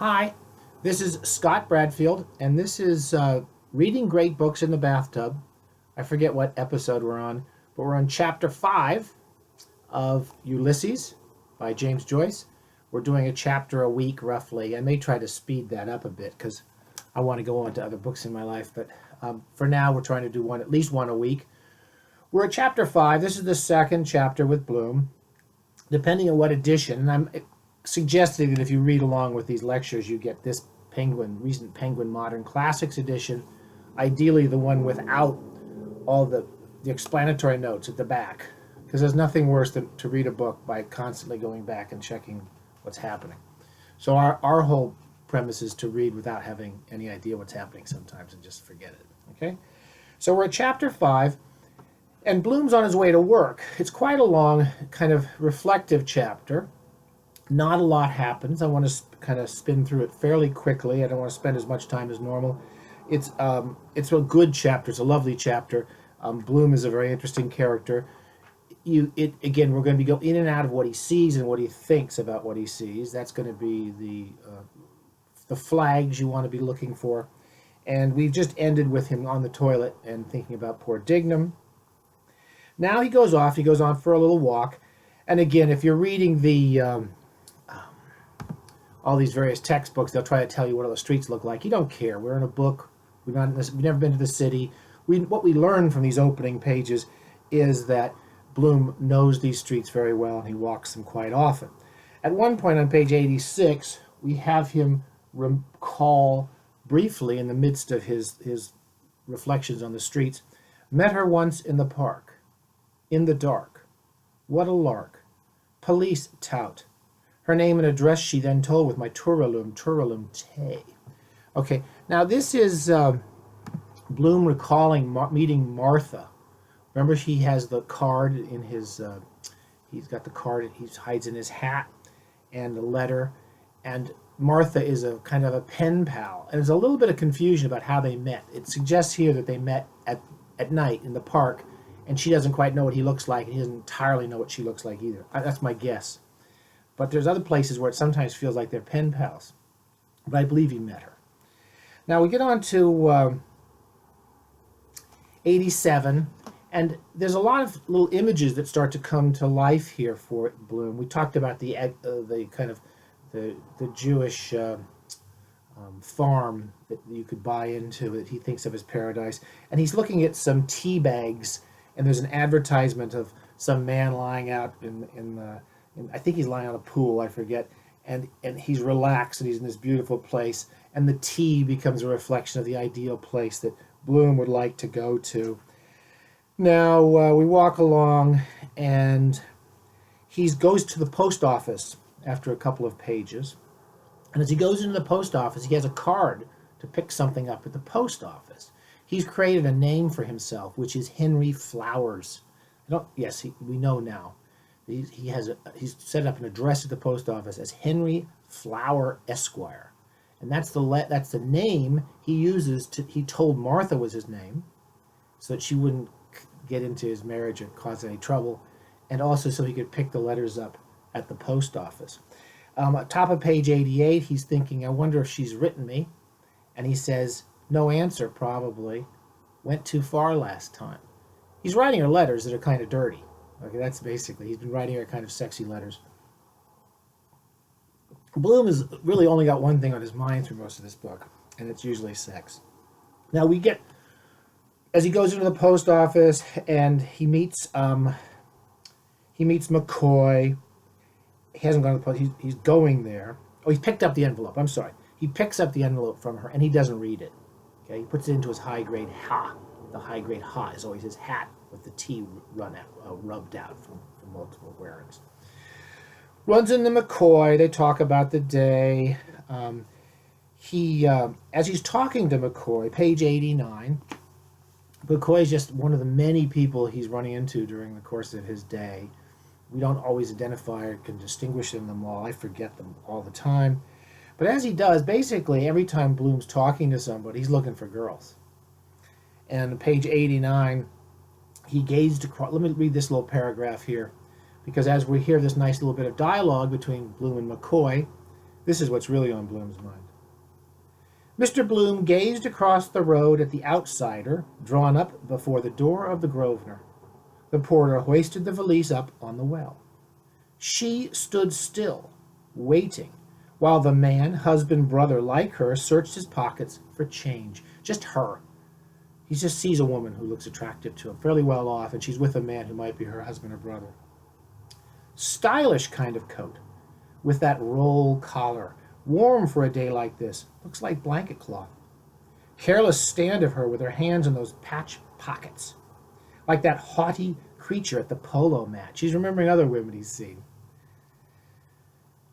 Hi, this is Scott Bradfield, and this is Reading Great Books in the Bathtub. I forget what episode we're on, but we're on Chapter 5 of Ulysses by James Joyce. We're doing a chapter a week, roughly. I may try to speed that up a bit because I want to go on to other books in my life, but for now we're trying to do at least one a week. We're at Chapter 5. This is the second chapter with Bloom, depending on what edition, and I'm suggesting that if you read along with these lectures, you get this recent Penguin Modern Classics edition, ideally the one without all the explanatory notes at the back, because there's nothing worse than to read a book by constantly going back and checking what's happening. So our whole premise is to read without having any idea what's happening sometimes and just forget it. Okay? So we're at Chapter 5, and Bloom's on his way to work. It's quite a long, kind of reflective chapter. Not a lot happens. I want to kind of spin through it fairly quickly. I don't want to spend as much time as normal. It's a good chapter. It's a lovely chapter. Bloom is a very interesting character. Again, we're going to go in and out of what he sees and what he thinks about what he sees. That's going to be the flags you want to be looking for. And we've just ended with him on the toilet and thinking about poor Dignam. Now he goes off. He goes on for a little walk. And again, if you're reading all these various textbooks, they'll try to tell you what all the streets look like. You don't care. We're in a book. We've never been to the city. What we learn from these opening pages is that Bloom knows these streets very well, and he walks them quite often. At one point on page 86, we have him recall briefly, in the midst of his reflections on the streets, met her once in the park, in the dark. What a lark. Police tout. Her name and address she then told with my Turalum te. Okay, now this is Bloom recalling meeting Martha. Remember, he has the card in his, he's got the card he hides in his hat and the letter. And Martha is a kind of a pen pal. And there's a little bit of confusion about how they met. It suggests here that they met at night in the park, and she doesn't quite know what he looks like, and he doesn't entirely know what she looks like either. That's my guess. But there's other places where it sometimes feels like they're pen pals. But I believe he met her. Now we get on to 87, and there's a lot of little images that start to come to life here for Bloom. We talked about the kind of the Jewish farm that you could buy into that he thinks of as paradise, and he's looking at some tea bags, and there's an advertisement of some man lying out I think he's lying on a pool, I forget, and he's relaxed, and he's in this beautiful place, and the tea becomes a reflection of the ideal place that Bloom would like to go to. Now, we walk along, and he goes to the post office after a couple of pages, and as he goes into the post office, he has a card to pick something up at the post office. He's created a name for himself, which is Henry Flowers. We know now. He's set up an address at the post office as Henry Flower Esquire, and that's the name he uses he told Martha was his name, so that she wouldn't get into his marriage or cause any trouble, and also so he could pick the letters up at the post office. At top of page 88, he's thinking, I wonder if she's written me, and he says, no answer, probably. Went too far last time. He's writing her letters that are kind of dirty. Okay, that's basically, he's been writing her kind of sexy letters. Bloom has really only got one thing on his mind through most of this book, and it's usually sex. Now as he goes into the post office, and he meets McCoy. He hasn't gone to the post, he's going there. Oh, he's picked up the envelope, I'm sorry. He picks up the envelope from her, and he doesn't read it. Okay, he puts it into his high-grade ha. The high-grade ha is always his hat with the T rubbed out from multiple wearings. Runs into McCoy. They talk about the day. As he's talking to McCoy, page 89, McCoy is just one of the many people he's running into during the course of his day. We don't always identify or can distinguish them all. I forget them all the time. But as he does, basically every time Bloom's talking to somebody, he's looking for girls. And page 89, he gazed across. Let me read this little paragraph here, because as we hear this nice little bit of dialogue between Bloom and McCoy, This is what's really on Bloom's mind. Mr. Bloom gazed across the road at the outsider drawn up before the door of the Grosvenor. The porter hoisted the valise up on the well. She stood still, waiting, while the man, husband, brother like her, searched his pockets for change. Just her. He just sees a woman who looks attractive to him, fairly well off, and she's with a man who might be her husband or brother. Stylish kind of coat, with that roll collar, warm for a day like this, looks like blanket cloth. Careless stand of her with her hands in those patch pockets, like that haughty creature at the polo match. He's remembering other women he's seen.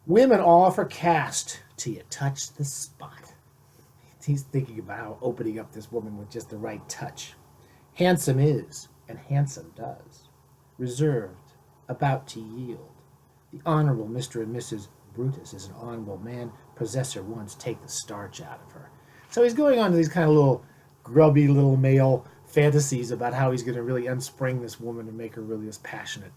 Women all for caste till you touch the spot. He's thinking about how opening up this woman with just the right touch. Handsome is, and handsome does. Reserved, about to yield. The Honorable Mr. and Mrs. Brutus is an honorable man. Possessor once take the starch out of her. So he's going on to these kind of little grubby little male fantasies about how he's going to really unspring this woman and make her really this passionate,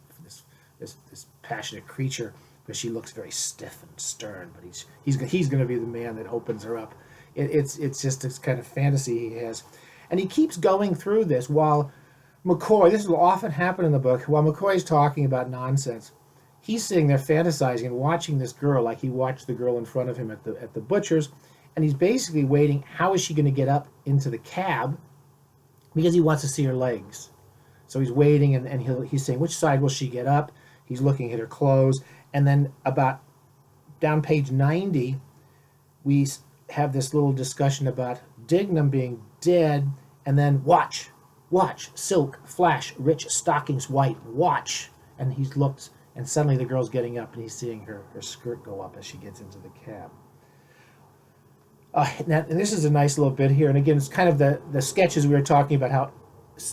this passionate creature, because she looks very stiff and stern. But he's going to be the man that opens her up. It's just this kind of fantasy he has, and he keeps going through this while McCoy. This will often happen in the book. While McCoy's talking about nonsense, he's sitting there fantasizing and watching this girl like he watched the girl in front of him at the butcher's, and he's basically waiting. How is she going to get up into the cab? Because he wants to see her legs. So he's waiting, and he's saying, which side will she get up? He's looking at her clothes, and then about down page 90, we have this little discussion about Dignam being dead, and then watch, silk, flash, rich stockings white, watch. And he looks, and suddenly the girl's getting up, and he's seeing her skirt go up as she gets into the cab. Now, and this is a nice little bit here, and again, it's kind of the sketches we were talking about, how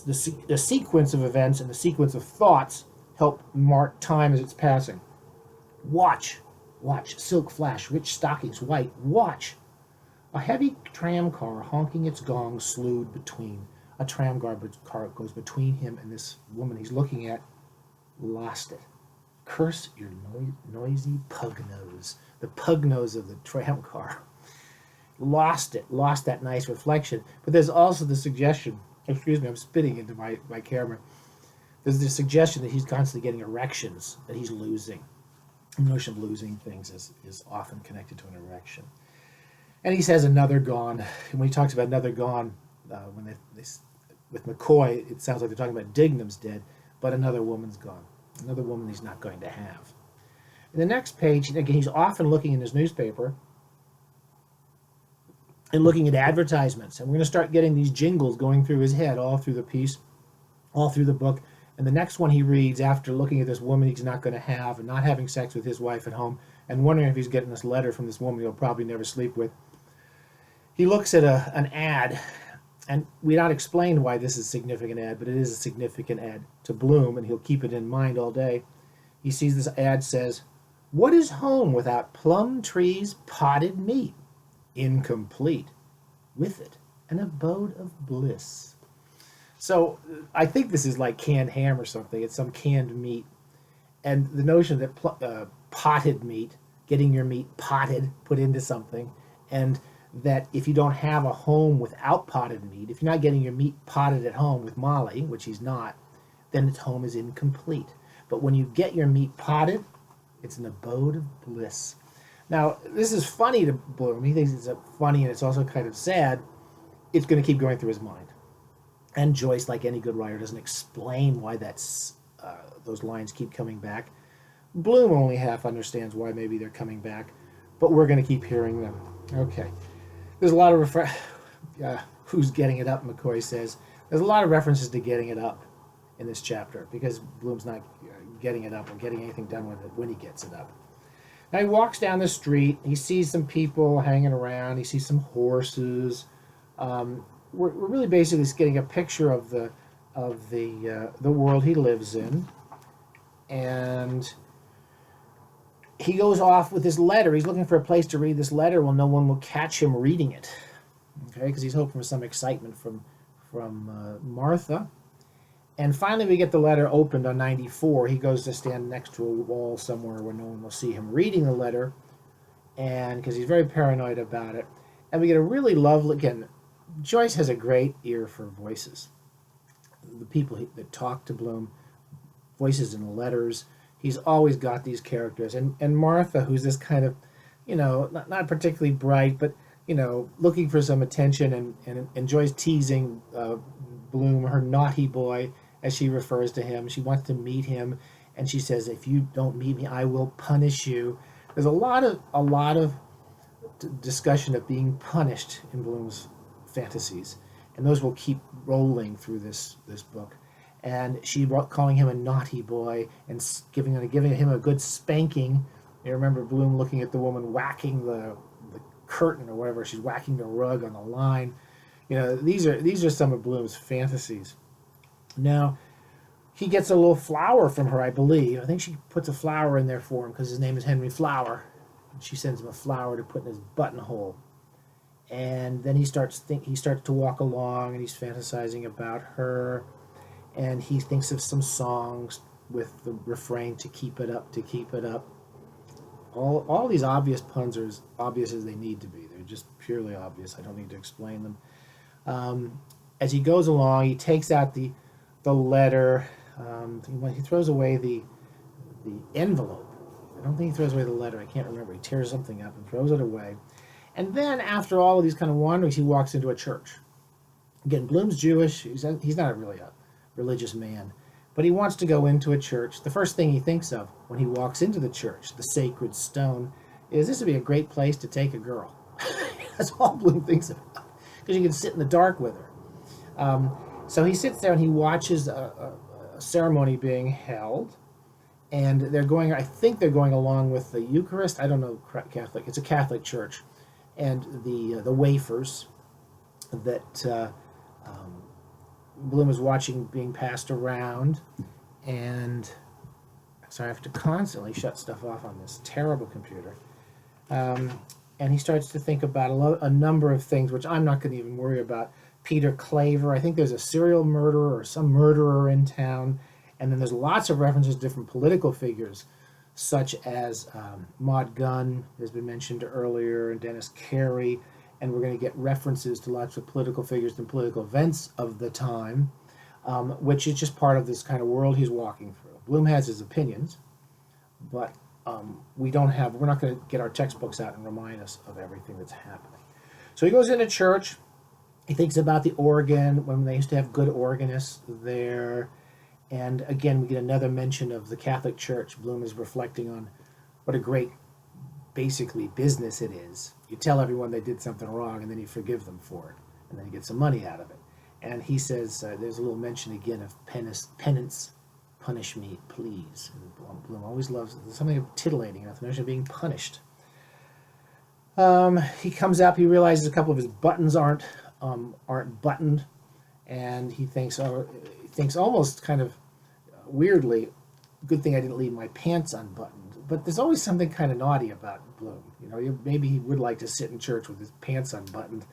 the sequence of events and the sequence of thoughts help mark time as it's passing. Watch, silk flash, rich stockings, white, watch. A heavy tram car honking its gong slewed between. A tram car goes between him and this woman he's looking at. Lost it. Curse your noisy pug nose. The pug nose of the tram car. Lost it. Lost that nice reflection. But there's also the suggestion, excuse me, I'm spitting into my camera. There's the suggestion that he's constantly getting erections, that he's losing. The notion of losing things is often connected to an erection. And he says another gone. And when he talks about another gone, with McCoy, it sounds like they're talking about Dignam's dead, but another woman's gone. Another woman he's not going to have. In the next page, again, he's often looking in his newspaper and looking at advertisements. And we're going to start getting these jingles going through his head all through the piece, all through the book. And the next one he reads, after looking at this woman he's not going to have and not having sex with his wife at home and wondering if he's getting this letter from this woman he'll probably never sleep with, he looks at an ad, and we're not explained why this is a significant ad, but it is a significant ad to Bloom, and he'll keep it in mind all day. He sees this ad says, "What is home without plum trees, potted meat? Incomplete. With it, an abode of bliss." So I think this is like canned ham or something. It's some canned meat. And the notion that potted meat, getting your meat potted, put into something, and that if you don't have a home without potted meat, if you're not getting your meat potted at home with Molly, which he's not, then its home is incomplete. But when you get your meat potted, it's an abode of bliss. Now, this is funny to Bloom. He thinks it's funny and it's also kind of sad. It's going to keep going through his mind. And Joyce, like any good writer, doesn't explain why those lines keep coming back. Bloom only half understands why maybe they're coming back, but we're going to keep hearing them. Okay. There's a lot of who's getting it up, McCoy says. There's a lot of references to getting it up in this chapter because Bloom's not getting it up or getting anything done with it when he gets it up. Now he walks down the street. He sees some people hanging around. He sees some horses. We're really basically getting a picture of the world he lives in, and he goes off with this letter. He's looking for a place to read this letter. Well, no one will catch him reading it, okay? Because he's hoping for some excitement from Martha. And finally, we get the letter opened on 94. He goes to stand next to a wall somewhere where no one will see him reading the letter. and because he's very paranoid about it. And we get a really lovely, again, Joyce has a great ear for voices. The people that talk to Bloom, voices in letters. He's always got these characters. And Martha, who's this kind of, not particularly bright, but, looking for some attention and enjoys teasing Bloom, her naughty boy, as she refers to him. She wants to meet him, and she says, if you don't meet me, I will punish you. There's a lot of discussion of being punished in Bloom's fantasies, and those will keep rolling through this book. And she calling him a naughty boy and giving him a good spanking. You remember Bloom looking at the woman whacking the curtain or whatever. She's whacking the rug on the line. These are some of Bloom's fantasies. Now, he gets a little flower from her, I believe. I think she puts a flower in there for him because his name is Henry Flower. And she sends him a flower to put in his buttonhole. And then he starts to walk along, and he's fantasizing about her. And he thinks of some songs with the refrain, to keep it up, to keep it up. All these obvious puns are as obvious as they need to be. They're just purely obvious. I don't need to explain them. As he goes along, he takes out the letter. He throws away the envelope. I don't think he throws away the letter. I can't remember. He tears something up and throws it away. And then after all of these kind of wanderings, he walks into a church. Again, Bloom's Jewish. He's not really a religious man, but he wants to go into a church. The first thing he thinks of when he walks into the church, the sacred stone, is this would be a great place to take a girl. That's all Bloom thinks about, because you can sit in the dark with her. So he sits there and he watches a ceremony being held, and I think they're going along with the Eucharist. I don't know Catholic. It's a Catholic church, and the wafers that Bloom is watching being passed around, and so I have to constantly shut stuff off on this terrible computer. And he starts to think about a number of things, which I'm not going to even worry about. Peter Claver, I think there's a serial murderer or some murderer in town, and then there's lots of references to different political figures, such as Maud Gunn has been mentioned earlier, and Dennis Carey, and we're going to get references to lots of political figures and political events of the time, which is just part of this kind of world he's walking through. Bloom has his opinions, but we're not going to get our textbooks out and remind us of everything that's happening. So he goes into church. He thinks about the organ, when they used to have good organists there. And again, we get another mention of the Catholic Church. Bloom is reflecting on what a great, basically, business it is. You tell everyone they did something wrong, and then you forgive them for it. And then you get some money out of it. And he says, there's a little mention again of penance, punish me, please. And Bloom always loves, there's something titillating about the notion of being punished. He comes up, he realizes a couple of his buttons aren't buttoned, and he thinks almost kind of weirdly, good thing I didn't leave my pants unbuttoned. But there's always something kind of naughty about Bloom. Maybe he would like to sit in church with his pants unbuttoned.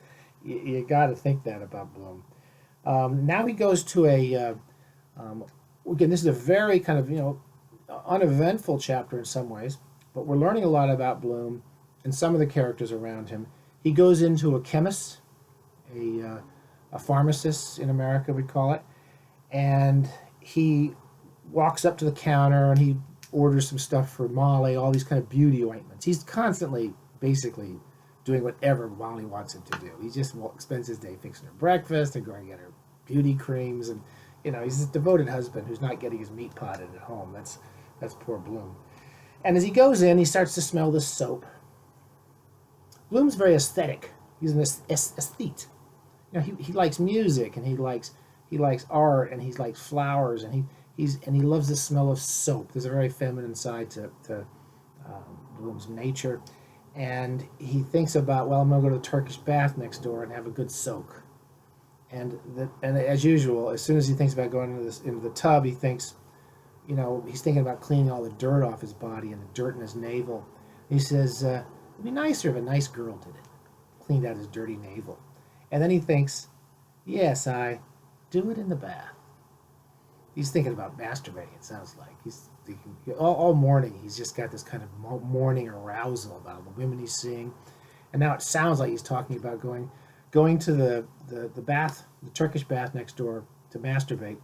You got to think that about Bloom. Now he goes to again, this is a very kind of, uneventful chapter in some ways, but we're learning a lot about Bloom and some of the characters around him. He goes into a chemist, a pharmacist in America, we'd call it, and he walks up to the counter and he orders some stuff for Molly, all these kind of beauty ointments. He's constantly, basically, doing whatever Molly wants him to do. He just spends his day fixing her breakfast and going to get her beauty creams, and he's a devoted husband who's not getting his meat potted at home. That's poor Bloom. And as he goes in, he starts to smell this soap. Bloom's very aesthetic. He's an aesthete. He likes music, and he likes art, and he likes flowers, and he loves the smell of soap. There's a very feminine side to Bloom's nature, and he thinks about, I'm going to go to the Turkish bath next door and have a good soak. And as usual, as soon as he thinks about going into the tub, he thinks, he's thinking about cleaning all the dirt off his body and the dirt in his navel. He says, it'd be nicer if a nice girl did it, cleaned out his dirty navel. And then he thinks, yes, I do it in the bath. He's thinking about masturbating, it sounds like. He's thinking, all morning, he's just got this kind of morning arousal about the women he's seeing. And now it sounds like he's talking about going to the bath, the Turkish bath next door to masturbate.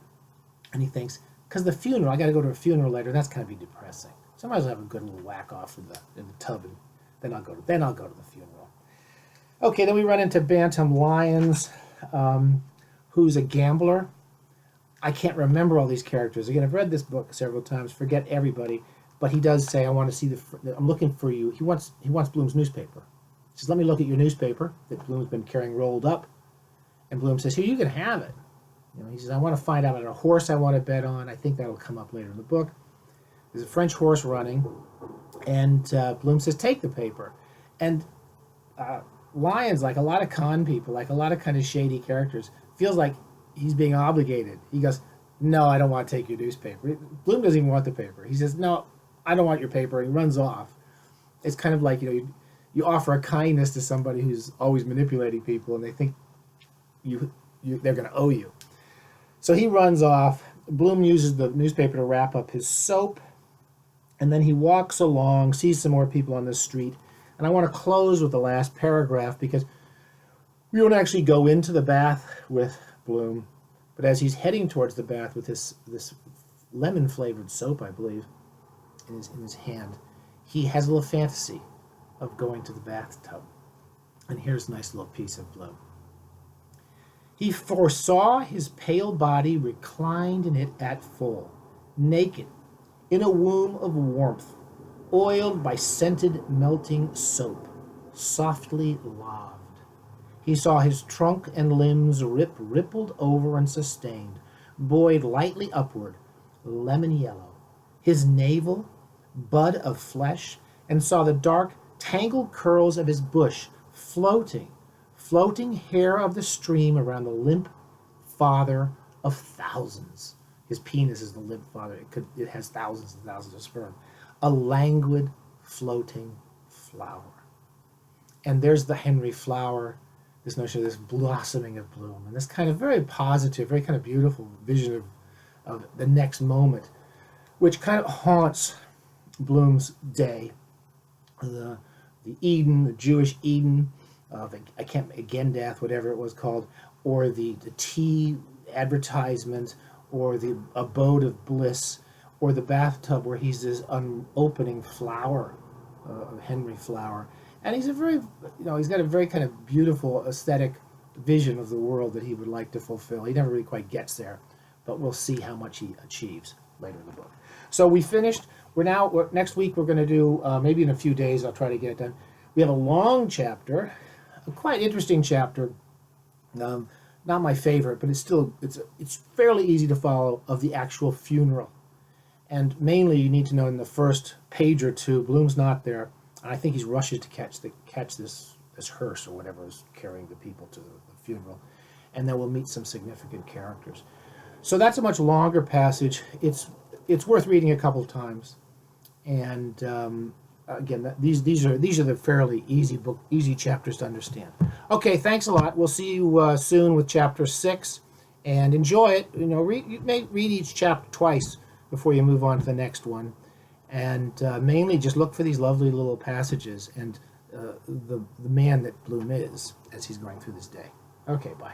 And he thinks, because the funeral, I got to go to a funeral later, that's kind of be depressing. So I might as well have a good little whack off in the tub, and then I'll go to the funeral. Okay, then we run into Bantam Lyons, who's a gambler. I can't remember all these characters. Again, I've read this book several times, forget everybody, but he does say, I want to see I'm looking for you. He wants Bloom's newspaper. He says, let me look at your newspaper that Bloom's been carrying rolled up. And Bloom says, here, you can have it. He says, I want to find out about a horse I want to bet on. I think that'll come up later in the book. There's a French horse running, and Bloom says, take the paper. And Lyons, like a lot of con people, like a lot of kind of shady characters, feels like he's being obligated. He goes, no, I don't want to take your newspaper. Bloom doesn't even want the paper. He says, no, I don't want your paper. And he runs off. It's kind of like, you offer a kindness to somebody who's always manipulating people, and they think they're going to owe you. So he runs off. Bloom uses the newspaper to wrap up his soap, and then he walks along, sees some more people on the street. And I want to close with the last paragraph, because we don't actually go into the bath with Bloom, but as he's heading towards the bath with this lemon-flavored soap, I believe, in his hand, he has a little fantasy of going to the bathtub. And here's a nice little piece of Bloom. He foresaw his pale body reclined in it at full, naked, in a womb of warmth, oiled by scented melting soap, softly laved. He saw his trunk and limbs rippled over and sustained, buoyed lightly upward, lemon yellow, his navel, bud of flesh, and saw the dark, tangled curls of his bush floating hair of the stream around the limp father of thousands. His penis is the limp father. It has thousands and thousands of sperm. A languid, floating flower. And there's the Henry flower, this notion of this blossoming of bloom, and this kind of very positive, very kind of beautiful vision of the next moment, which kind of haunts Bloom's day. The Eden, the Jewish Eden, Gendath, whatever it was called, or the tea advertisement, or the abode of bliss, or the bathtub where he's this opening flower, of Henry flower. And he's he's got a very kind of beautiful aesthetic vision of the world that he would like to fulfill. He never really quite gets there, but we'll see how much he achieves later in the book. So we finished. Next week we're going to do, maybe in a few days I'll try to get it done. We have a long chapter, a quite interesting chapter, not my favorite, but it's fairly easy to follow, of the actual funeral. And mainly you need to know in the first page or two, Bloom's not there, and I think he's rushes to catch this hearse or whatever is carrying the people to the funeral, and then we'll meet some significant characters. So that's a much longer passage. It's worth reading a couple times, and again, these are the fairly easy chapters to understand. Okay, thanks a lot. We'll see you soon with chapter 6, and enjoy it. You may read each chapter twice before you move on to the next one, and mainly just look for these lovely little passages and the man that Bloom is as he's going through this day. Okay, bye.